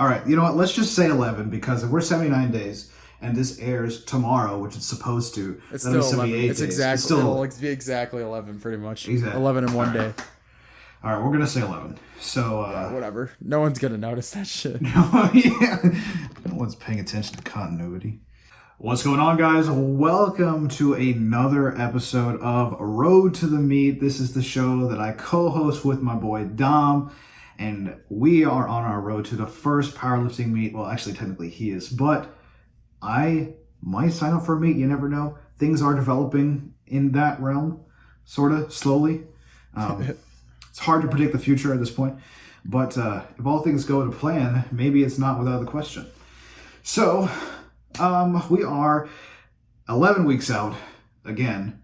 All right, you know what? Let's just say 11 because if we're 79 days and this airs tomorrow, which it's supposed to, It's that'll be still 11. 78 It's days. exactly. It's still It'll be exactly 11, pretty much. exactly 11 in one day. All right, we're gonna say 11. So Yeah, whatever. No one's gonna notice that shit. yeah, no one's paying attention to continuity. What's going on, guys? Welcome to another episode of Road to the Meet. This is the show that I co-host with my boy Dom, and we are on our road to the first powerlifting meet. Well, actually, technically he is, but I might sign up for a meet. You never know. Things are developing in that realm, sort of, slowly. It's hard to predict the future at this point, but if all things go to plan, maybe it's not without a question. So, we are 11 weeks out again.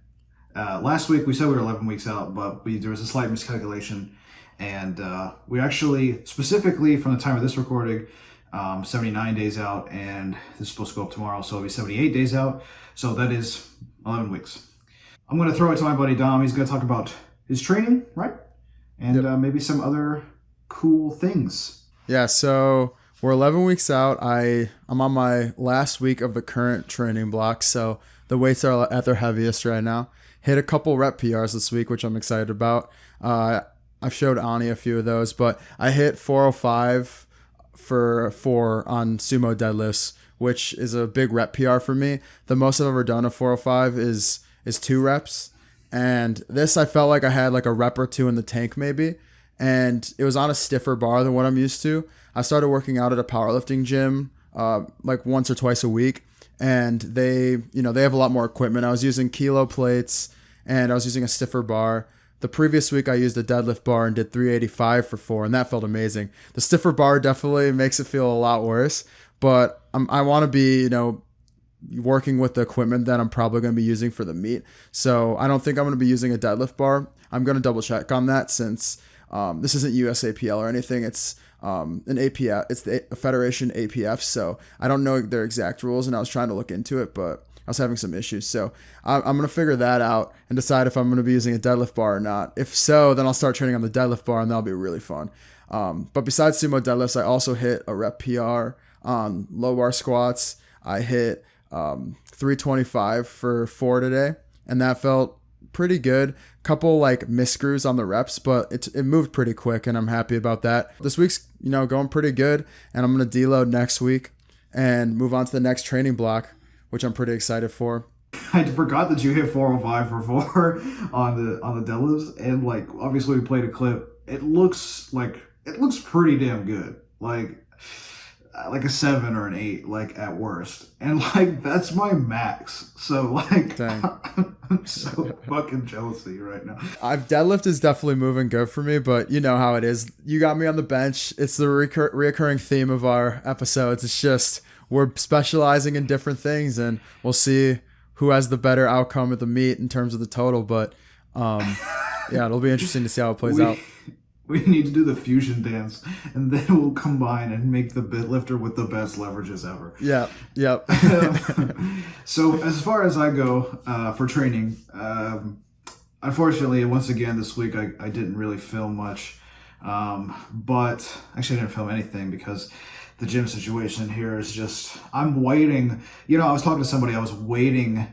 Last week we said we were 11 weeks out, but there was a slight miscalculation, and we actually, specifically from the time of this recording, 79 days out, and this is supposed to go up tomorrow, so it'll be 78 days out. So that is 11 weeks. I'm going to throw it to my buddy Dom. He's going to talk about his training, right? And maybe some other cool things. Yeah, so we're 11 weeks out. I'm on my last week of the current training block, so the weights are at their heaviest right now. Hit a couple rep PRs this week, which I'm excited about. I've showed Ani a few of those, but I hit 405 for 4 on sumo deadlifts, which is a big rep PR for me. The most I've ever done of 405 is 2 reps. And this, I felt like I had like a rep or 2 in the tank maybe. And it was on a stiffer bar than what I'm used to. I started working out at a powerlifting gym like once or twice a week. And they have a lot more equipment. I was using kilo plates and I was using a stiffer bar. The previous week I used a deadlift bar and did 385 for 4, and that felt amazing. The stiffer bar definitely makes it feel a lot worse, but I want to be, working with the equipment that I'm probably going to be using for the meet. So I don't think I'm going to be using a deadlift bar. I'm going to double check on that since this isn't USAPL or anything. It's an APF. It's the Federation APF. So I don't know their exact rules, and I was trying to look into it, but I was having some issues. So I'm going to figure that out and decide if I'm going to be using a deadlift bar or not. If so, then I'll start training on the deadlift bar, and that'll be really fun. But besides sumo deadlifts, I also hit a rep PR on low bar squats. I hit 325 for 4 today, and that felt pretty good. Couple like misscrews on the reps, but it moved pretty quick, and I'm happy about that. This week's going pretty good, and I'm gonna deload next week and move on to the next training block, which I'm pretty excited for. I forgot that you hit 405 for 4 on the deadlifts, and like obviously we played a clip. It looks pretty damn good. Like a 7 or an 8, like at worst, and like that's my max. So like, I'm so fucking jealousy right now. Deadlift is definitely moving good for me, but you know how it is. You got me on the bench. It's the reoccurring theme of our episodes. It's just we're specializing in different things, and we'll see who has the better outcome at the meet in terms of the total. But yeah, it'll be interesting to see how it plays out. We need to do the fusion dance, and then we'll combine and make the bit lifter with the best leverages ever. Yeah, yep. So as far as I go for training, unfortunately, once again this week I didn't really film much, but actually I didn't film anything because the gym situation here is just, I'm waiting. I was talking to somebody, I was waiting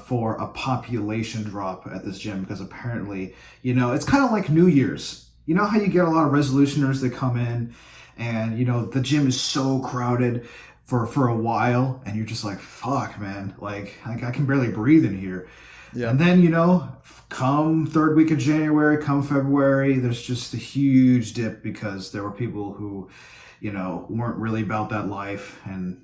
for a population drop at this gym because apparently, it's kind of like New Year's. You know how you get a lot of resolutioners that come in and, the gym is so crowded for a while and you're just like, fuck, man, like I can barely breathe in here. Yeah. And then, come third week of January, come February, there's just a huge dip because there were people who, weren't really about that life and,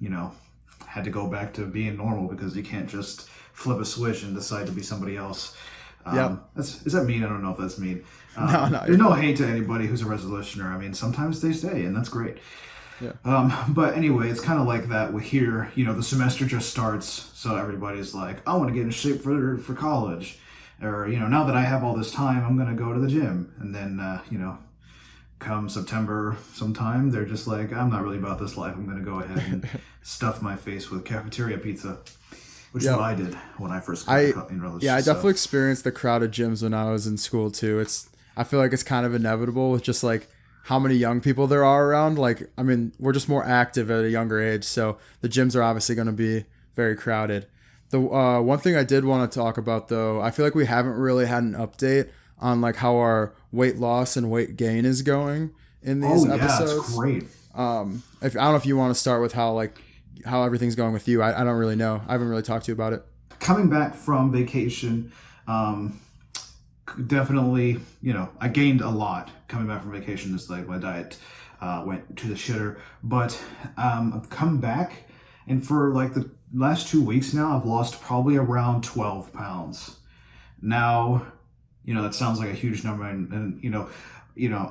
had to go back to being normal because you can't just flip a switch and decide to be somebody else. Is that mean? I don't know if that's mean. No, there's no hate to anybody who's a resolutioner. I mean, sometimes they stay, and that's great. Yeah. But anyway, it's kind of like that with here. The semester just starts, so everybody's like, I want to get in shape for college, or now that I have all this time, I'm gonna go to the gym, and then come September sometime, they're just like, I'm not really about this life. I'm gonna go ahead and stuff my face with cafeteria pizza. Which is what I did when I first got in religious. Yeah, I definitely experienced the crowded gyms when I was in school too. I feel like it's kind of inevitable with just like how many young people there are around. Like, I mean, we're just more active at a younger age, so the gyms are obviously going to be very crowded. The one thing I did want to talk about, though, I feel like we haven't really had an update on like how our weight loss and weight gain is going in these episodes. It's great. I don't know if you want to start with how everything's going with you. I don't really know. I haven't really talked to you about it. Coming back from vacation, definitely, I gained a lot coming back from vacation. It's like my diet went to the shitter, but I've come back, and for like the last 2 weeks now, I've lost probably around 12 pounds. Now, that sounds like a huge number, and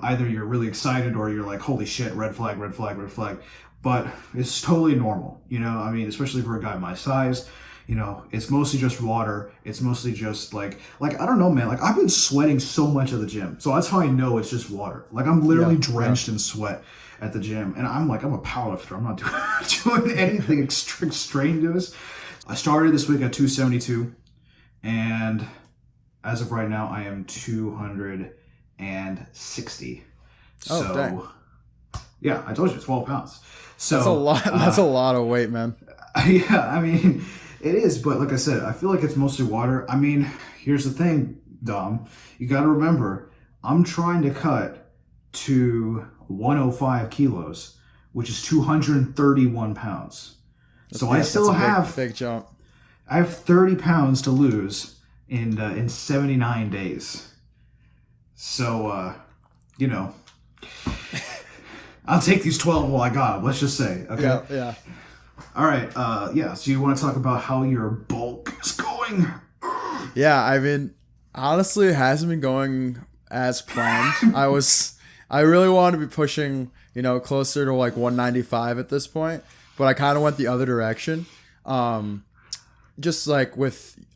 either you're really excited or you're like, holy shit, red flag, red flag, red flag. But it's totally normal, I mean, especially for a guy my size. It's mostly just water. It's mostly just like I don't know, man. Like, I've been sweating so much at the gym, so that's how I know it's just water. Like, I'm literally drenched in sweat at the gym, and I'm a powerlifter. I'm not doing anything extraneous. I started this week at 272, and as of right now, I am 260. Oh, so, dang. Yeah, I told you, 12 pounds. So that's a lot. That's a lot of weight, man. Yeah, I mean, it is, but like I said, I feel like it's mostly water. I mean, here's the thing, Dom. You got to remember, I'm trying to cut to 105 kilos, which is 231 pounds. So I still have big jump. I have 30 pounds to lose in 79 days. So, I'll take these 12 while I got them, let's just say. Okay. Yeah. All right. So you want to talk about how your bulk is going? Yeah, I mean, honestly, it hasn't been going as planned. I really wanted to be pushing, closer to like 195 at this point, but I kind of went the other direction. Just like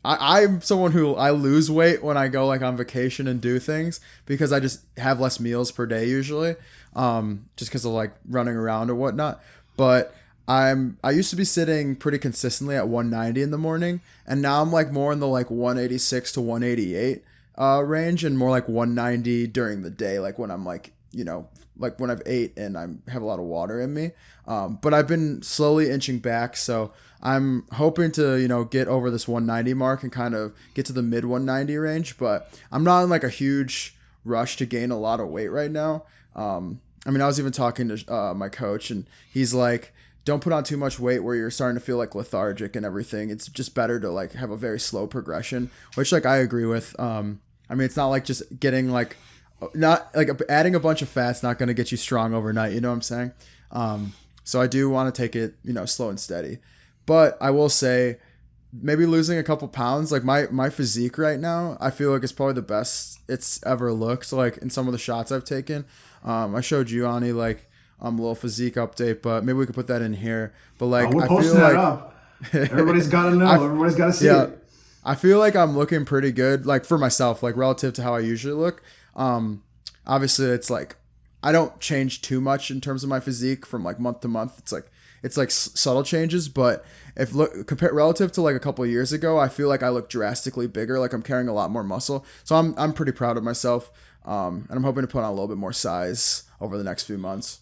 I'm someone who I lose weight when I go like on vacation and do things because I just have less meals per day usually, just because of like running around or whatnot. But I used to be sitting pretty consistently at 190 in the morning, and now I'm like more in the like 186 to 188 range, and more like 190 during the day, like when I'm like like when I've ate and I have a lot of water in me. But I've been slowly inching back, so I'm hoping to get over this 190 mark and kind of get to the mid 190 range. But I'm not in like a huge rush to gain a lot of weight right now. I mean, I was even talking to my coach, and he's like, don't put on too much weight where you're starting to feel like lethargic and everything. It's just better to like have a very slow progression, which like I agree with. I mean, it's not like just getting like, not like adding a bunch of fat's not going to get you strong overnight. You know what I'm saying? So I do want to take it, slow and steady. But I will say maybe losing a couple pounds, like my physique right now, I feel like it's probably the best it's ever looked, like in some of the shots I've taken. I showed you, Ani, like a little physique update, but maybe we could put that in here. But like, we're posting that up. Everybody's got to know. Everybody's got to see it. I feel like I'm looking pretty good, like for myself, like relative to how I usually look. Obviously it's like I don't change too much in terms of my physique from like month to month. It's like subtle changes, but if compare relative to like a couple of years ago, I feel like I look drastically bigger. Like I'm carrying a lot more muscle, so I'm pretty proud of myself. And I'm hoping to put on a little bit more size over the next few months.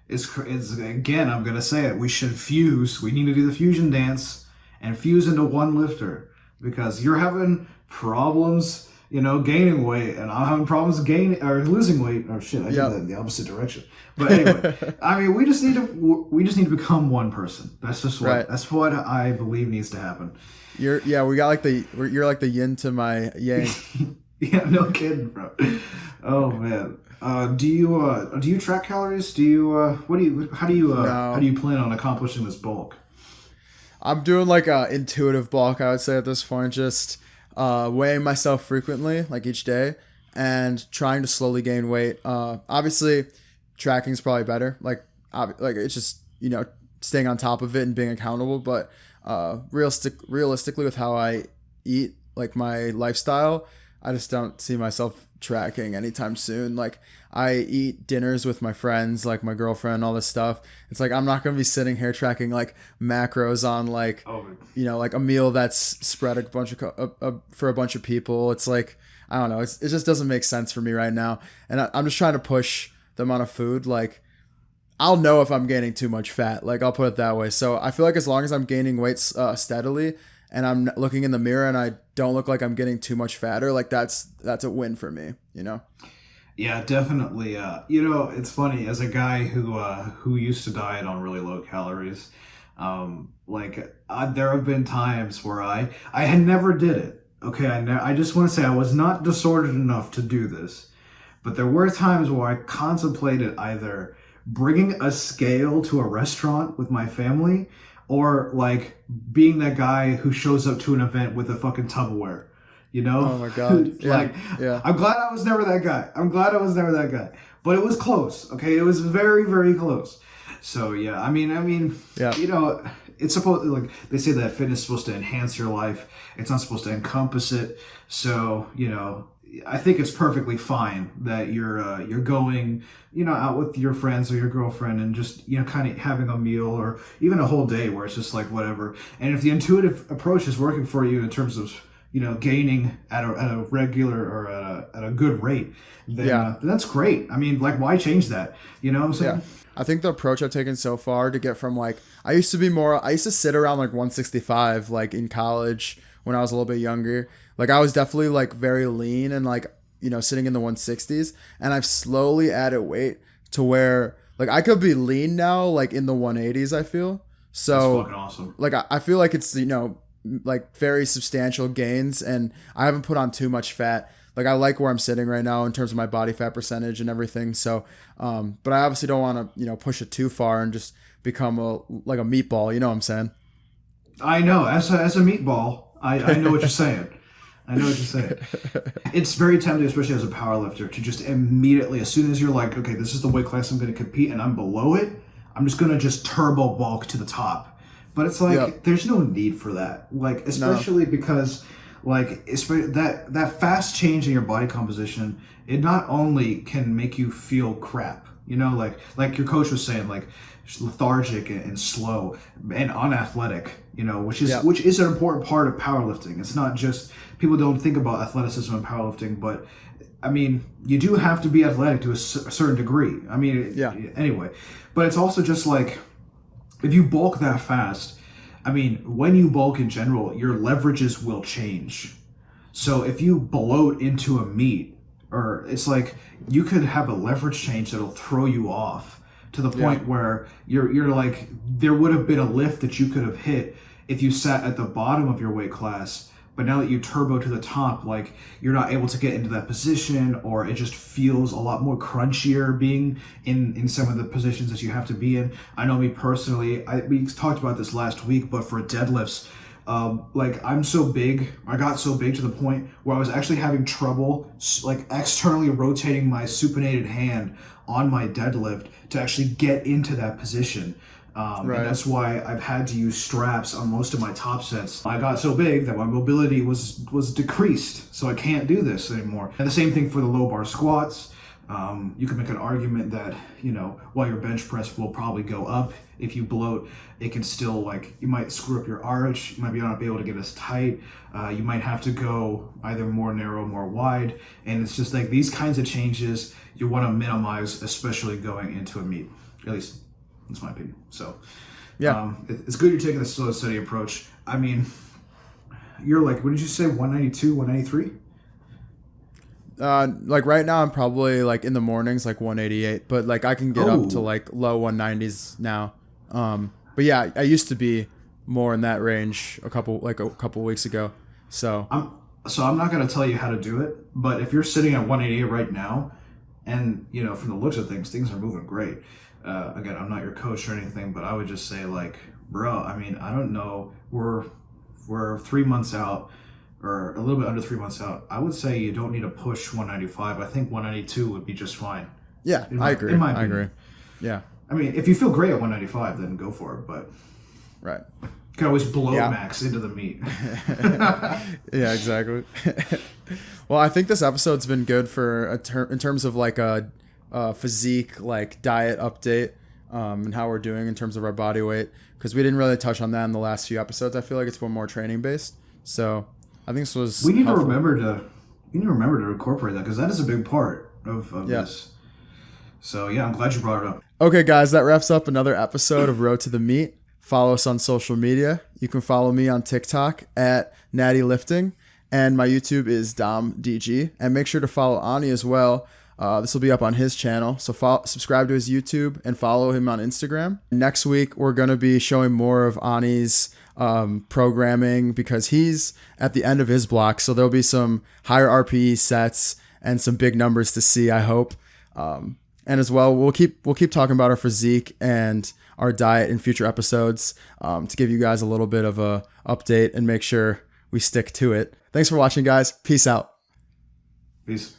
It's again, I'm gonna say it. We should fuse. We need to do the fusion dance and fuse into one lifter, because you're having problems, gaining weight, and I'm having problems gaining or losing weight. Or shit, I did that in the opposite direction. But anyway, I mean, we just need to become one person. That's just what I believe needs to happen. We got like you're like the yin to my yang. Yeah, no kidding, bro. Oh man. Do you track calories? How do you plan on accomplishing this bulk? I'm doing like a intuitive bulk, I would say at this point, just weighing myself frequently, like each day, and trying to slowly gain weight. Obviously, tracking is probably better. Like it's just staying on top of it and being accountable. But realistically, with how I eat, like my lifestyle, I just don't see myself tracking anytime soon. Like I eat dinners with my friends, like my girlfriend, all this stuff. It's like I'm not gonna be sitting here tracking like macros on like like a meal that's spread for a bunch of people. It's like I don't know. It just doesn't make sense for me right now, and I'm just trying to push the amount of food, like I'll know if I'm gaining too much fat. Like I'll put it that way. So I feel like as long as I'm gaining weight steadily and I'm looking in the mirror and I don't look like I'm getting too much fatter, like that's a win for me, you know? Yeah, definitely. It's funny as a guy who used to diet on really low calories. There have been times where I had never did it. Okay, I just want to say I was not disordered enough to do this, but there were times where I contemplated either bringing a scale to a restaurant with my family or like being that guy who shows up to an event with a fucking Tupperware. You know? Oh my God. Yeah. I'm glad I was never that guy. But it was close, okay? It was very, very close. So yeah, I mean, Yeah. It's supposed, like they say that fitness is supposed to enhance your life. It's not supposed to encompass it. So, I think it's perfectly fine that you're going, out with your friends or your girlfriend and just, kind of having a meal or even a whole day where it's just like whatever. And if the intuitive approach is working for you in terms of gaining at a regular or at a good rate, then that's great. I mean, like, why change that? You know what I'm saying? Yeah. I think the approach I've taken so far to get from like, I used to sit around like 165, like in college when I was a little bit younger. Like I was definitely like very lean and like, sitting in the 160s, and I've slowly added weight to where like I could be lean now, like in the 180s, I feel. So that's fucking awesome. Like I feel like it's, like very substantial gains, and I haven't put on too much fat. Like I like where I'm sitting right now in terms of my body fat percentage and everything. So, but I obviously don't want to, push it too far and just become a meatball. You know what I'm saying? I know. As a meatball, I know what you're saying. It's very tempting, especially as a powerlifter, to just immediately, as soon as you're like, okay, this is the weight class I'm going to compete and I'm below it, I'm just going to just turbo bulk to the top. But it's like, there's no need for that. Like, especially because like that fast change in your body composition, it not only can make you feel crap, like your coach was saying, like lethargic and slow and unathletic, which is an important part of powerlifting. It's not just, people don't think about athleticism and powerlifting, but I mean, you do have to be athletic to a certain degree. I mean, anyway, but it's also just like, if you bulk that fast, I mean, when you bulk in general, your leverages will change. So if you bloat into a meet, or it's like you could have a leverage change that'll throw you off to the point where you're like, there would have been a lift that you could have hit if you sat at the bottom of your weight class. But now that you turbo to the top, like you're not able to get into that position, or it just feels a lot more crunchier being in some of the positions that you have to be in. I know me personally, we talked about this last week, but for deadlifts, like I got so big to the point where I was actually having trouble like externally rotating my supinated hand on my deadlift to actually get into that position. And that's why I've had to use straps on most of my top sets. I got so big that my mobility was decreased, so I can't do this anymore. And the same thing for the low bar squats. You can make an argument that, while your bench press will probably go up, if you bloat, it can still, like, you might screw up your arch, you might not be able to get as tight, you might have to go either more narrow, more wide, and it's just like these kinds of changes you want to minimize, especially going into a meet. At least that's my opinion. So, it's good you're taking the slow, steady approach. I mean, you're like, what did you say, 192, 193? Like right now I'm probably like in the mornings like 188, but like I can get up to like low 190s now. But yeah, I used to be more in that range a couple weeks ago. So I'm not gonna tell you how to do it, but if you're sitting at 188 right now, and from the looks of things are moving great. Again, I'm not your coach or anything, but I would just say, like, bro, I mean, I don't know, we're 3 months out, or a little bit under 3 months out. I would say you don't need to push 195. I think 192 would be just fine. Yeah, I agree. I agree. Yeah. I mean, if you feel great at 195, then go for it, but right. You can always blow max into the meat. Yeah, exactly. Well, I think this episode's been good for in terms of like a physique, like diet update, and how we're doing in terms of our body weight, because we didn't really touch on that in the last few episodes. I feel like it's been more training based. So I think this was. We need to remember to incorporate that, because that is a big part of this. So yeah, I'm glad you brought it up. Okay, guys, that wraps up another episode of Road to the Meet. Follow us on social media. You can follow me on TikTok at Natty Lifting, and my YouTube is DomDG. And make sure to follow Ani as well. This will be up on his channel, so subscribe to his YouTube and follow him on Instagram. Next week, we're going to be showing more of Ani's programming because he's at the end of his block, so there'll be some higher RPE sets and some big numbers to see, I hope. And as well, we'll keep talking about our physique and our diet in future episodes to give you guys a little bit of a update and make sure we stick to it. Thanks for watching, guys. Peace out. Peace.